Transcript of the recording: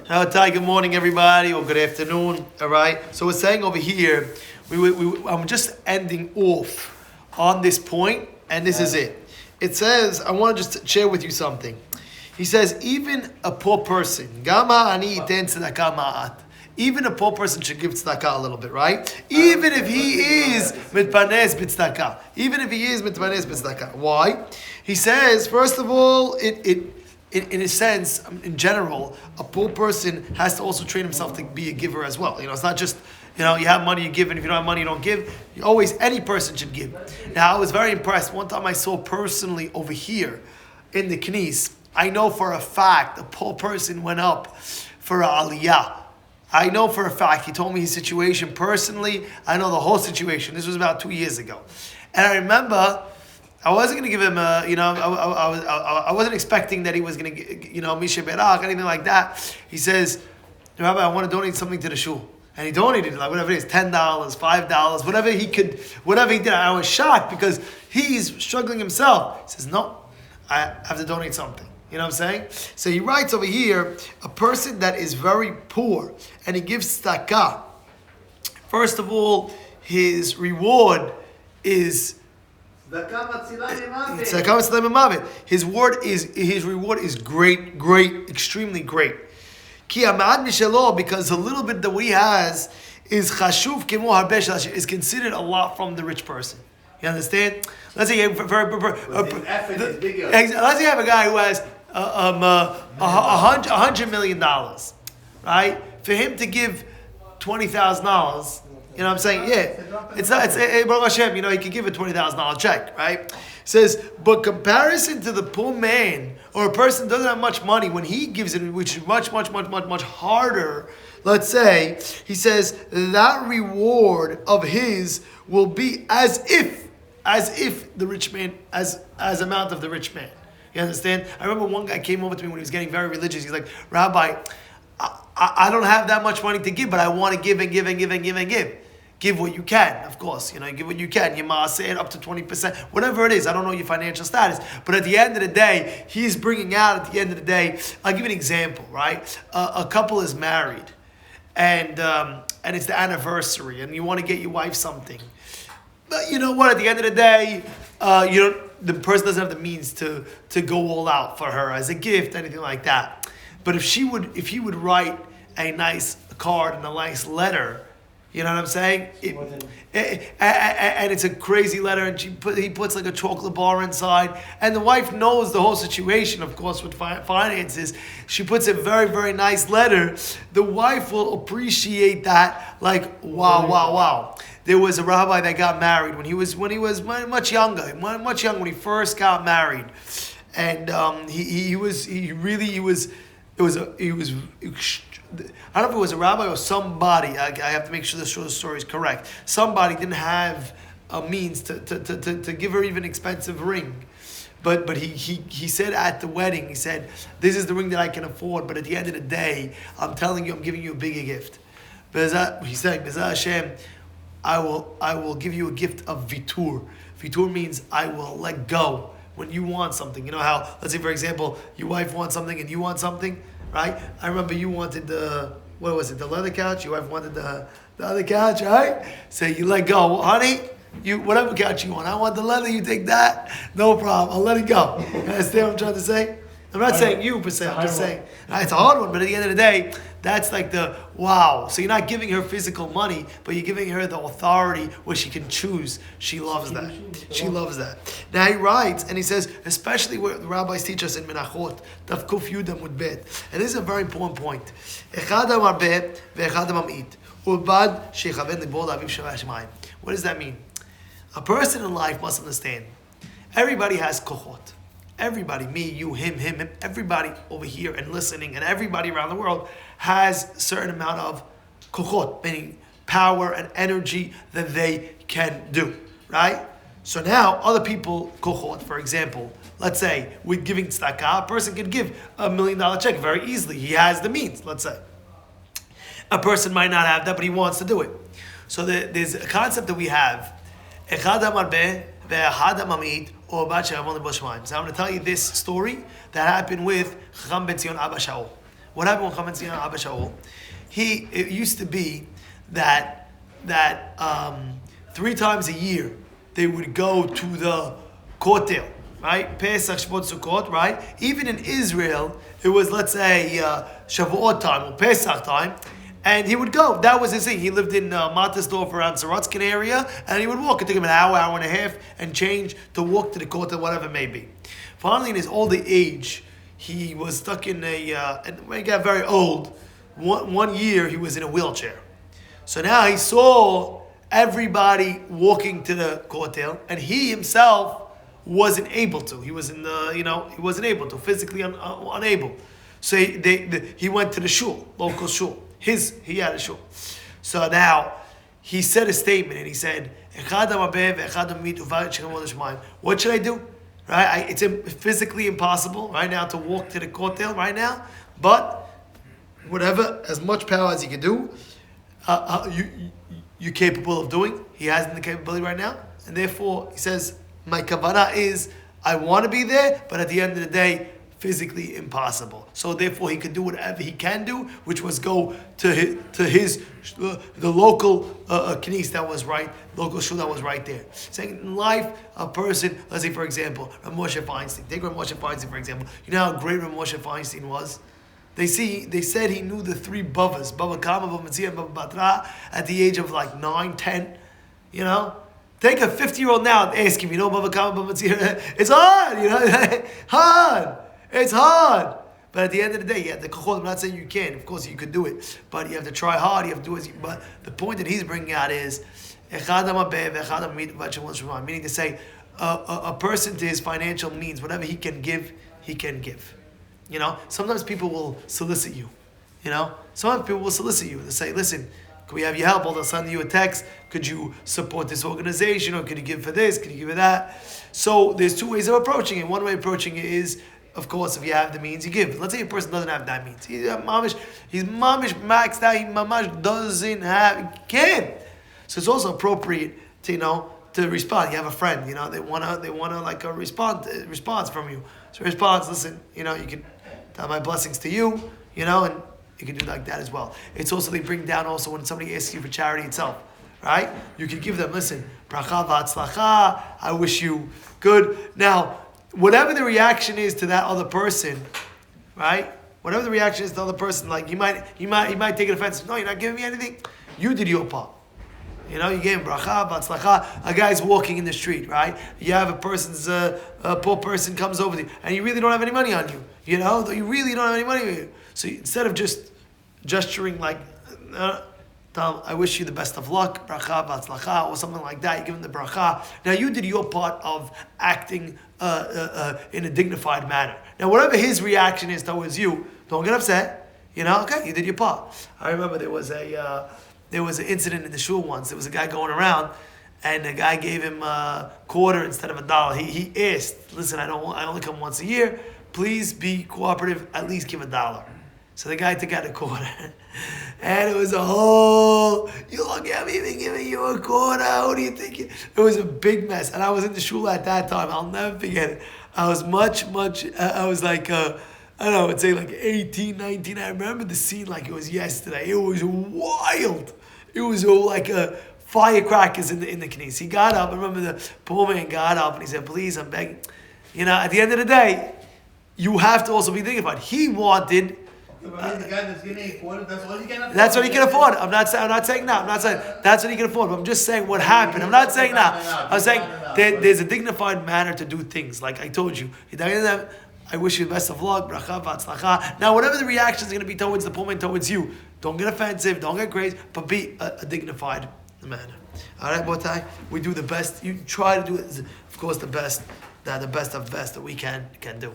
Good morning, everybody, or good afternoon. All right. So we're saying over here, I'm just ending off on this point, and this is it. It says, I want to just share with you something. He says, even a poor person, even a poor person should give tzedaka a little bit, right? Even if he is mitpanes b'tzedaka. Even if he is mitpanes b'tzedaka. Why? He says, first of all, in a sense, in general, a poor person has to also train himself to be a giver as well. It's not just, you have money, you give, and if you don't have money, you don't give. Any person should give. Now, I was very impressed. One time I saw personally over here in the Knis, I know for a fact a poor person went up for a aliyah. I know for a fact, he told me his situation personally. I know the whole situation. This was about 2 years ago. And I remember, I wasn't going to give him I wasn't expecting that he was going to, Misha Berak, anything like that. He says, Rabbi, I want to donate something to the shul. And he donated, like whatever it is, $10, $5, whatever he did. I was shocked because he's struggling himself. He says, no, I have to donate something. You know what I'm saying? So he writes over here, a person that is very poor and he gives tzedakah. First of all, his reward is his reward is great, extremely great. Because a little bit that he has is is considered a lot from the rich person. You understand? Let's say you have a guy who has $100 million, right? For him to give $20,000, you know what I'm saying? Yeah, it's Baruch Hashem. He could give a $20,000 check, right? Says, but comparison to the poor man or a person doesn't have much money, when he gives it, which is much harder. Let's say he says that reward of his will be as if the rich man as amount of the rich man. You understand? I remember one guy came over to me when he was getting very religious. He's like, Rabbi, I don't have that much money to give, but I want to give and give and give and give and give. Give what you can, of course. Give what you can. You must say it up to 20%, whatever it is. I don't know your financial status, but at the end of the day, he's bringing out. At the end of the day, I'll give you an example. Right? A couple is married, and it's the anniversary, and you want to get your wife something. But you know what? At the end of the day, the person doesn't have the means to go all out for her as a gift, anything like that. But if he would write a nice card and a nice letter, you know what I'm saying? And it's a crazy letter, and he puts like a chocolate bar inside, and the wife knows the whole situation, of course, with finances. She puts a very, very nice letter. The wife will appreciate that, like, wow. There was a rabbi that got married when he was much younger when he first got married, and I don't know if it was a rabbi or somebody. I have to make sure the story is correct. Somebody didn't have a means to give her even an expensive ring. But he said at the wedding, he said, this is the ring that I can afford, but at the end of the day, I'm telling you, I'm giving you a bigger gift. He said, Bezrat Hashem, I will give you a gift of vitur. Vitur means I will let go when you want something. You know how, let's say for example, your wife wants something and you want something, right? I remember you wanted the leather couch. Your wife wanted the other couch, right? So you let go. Well, honey, whatever couch you want. I want the leather, you take that. No problem. I'll let it go. You understand what I'm trying to say? I'm not saying you per se, I'm just saying it's a hard one, but at the end of the day, that's like the wow. So you're not giving her physical money, but you're giving her the authority where she can choose. She loves that. She loves that. Now he writes, and he says, especially what the rabbis teach us in Menachot, Tav Kuf Yudam Mud Bet. And this is a very important point. What does that mean? A person in life must understand, everybody has kohot. Everybody, me, you, him, everybody over here and listening, and everybody around the world has a certain amount of kochot, meaning power and energy that they can do, right? So now, other people, kochot, for example, let's say, with giving tzedakah, a person could give $1 million check very easily. He has the means, let's say. A person might not have that, but he wants to do it. So there's a concept that we have, echad hamarbeh ve'echad hamamid, so I'm going to tell you this story that happened with Chacham Ben Zion Abba Shaul. What happened with Chametz Abba Shaul? It used to be that 3 times a year they would go to the kotel, right? Pesach, Shavuot, Sukkot, right? Even in Israel, it was, let's say, Shavuot time or Pesach time, and he would go. That was his thing. He lived in Mattersdorf around Sorotskin area, and he would walk. It took him an hour and a half, and change to walk to the kotel, whatever it may be. Finally, in his older age, he was stuck in and when he got very old, one year he was in a wheelchair. So now he saw everybody walking to the kotel, and he himself wasn't able to. He was he wasn't able to, physically unable. So he went to the shul, local shul. He had a shul. So now he said a statement, and he said, "What should I do? Right? It's physically impossible right now to walk to the kotel right now, but whatever, as much power as you can do, you're capable of doing. He has the capability right now, and therefore he says, my kavanah is I want to be there, but at the end of the day, physically impossible. So therefore, he could do whatever he can do, which was go to the local knis that was right, local shul that was right there. Saying in life, a person, let's say for example, Rav Moshe Feinstein. Take Rav Moshe Feinstein for example. You know how great Rav Moshe Feinstein was. They said he knew the 3 bavas, Bava Kama, Bava Metzia, and Bava Batra, at the age of like 9, 10. You know. Take a 50-year-old now and ask him, you know, Bava Kama, Bava Metzia. It's hard, you know, hard. It's hard. But at the end of the day, yeah, the kochot, I'm not saying you can't. Of course, you could do it. But you have to try hard. You have to do it. But the point that he's bringing out is, meaning to say, a person to his financial means, whatever he can give, he can give. You know, sometimes people will solicit you. You know, sometimes people will solicit you. They say, listen, can we have your help? Or they'll send you a text. Could you support this organization? Or could you give for this? Could you give for that? So there's 2 ways of approaching it. One way of approaching it is, of course, if you have the means, you give. Let's say a person doesn't have that means. He's mamish maxed out. He mamish doesn't have, he can't. So it's also appropriate to, to respond. You have a friend, they wanna like a response from you. So response, listen, you can tell my blessings to you, and you can do like that as well. It's also, they bring down also when somebody asks you for charity itself, right? You can give them, listen, bracha v'atzlacha, I wish you good. Now, whatever the reaction is to that other person, right? Whatever the reaction is to the other person, like he might take it offensive. No, you're not giving me anything. You did your part. You gave him bracha, batzlacha. A guy's walking in the street, right? You have a poor person comes over to you, and you really don't have any money on you. You really don't have any money on you. So instead of just gesturing like, tell him, I wish you the best of luck, bracha, batzlacha, or something like that. You give him the bracha. Now you did your part of acting in a dignified manner. Now whatever his reaction is towards you, don't get upset. Okay, you did your part. I remember there was an incident in the shul once. There was a guy going around, and the guy gave him a quarter instead of $1. He asked, listen, I only come once a year. Please be cooperative. At least give $1. So the guy took out a quarter. And it was a whole, you look at me, even giving you a quarter, what do you think? It was a big mess. And I was in the shul at that time. I'll never forget it. I was I was like, I don't know, I'd say like 18, 19. I remember the scene like it was yesterday. It was wild. It was like firecrackers in the knis. He got up. I remember the poor man got up and he said, please, I'm begging. At the end of the day, you have to also be dignified. He wanted... the guy that's getting a quarter, that's all he can afford. That's what he can afford. I'm not saying that. I'm not saying that's what he can afford. But I'm just saying what happened. I'm not saying that. I'm saying there's a dignified manner to do things. Like I told you, I wish you the best of luck, bracha v'atzlacha. Now, whatever the reaction is going to be towards the poor man, towards you, don't get offensive, don't get crazy, but be a dignified manner. All right, Botai, we do the best. You try to do it, of course, the best of best that we can do.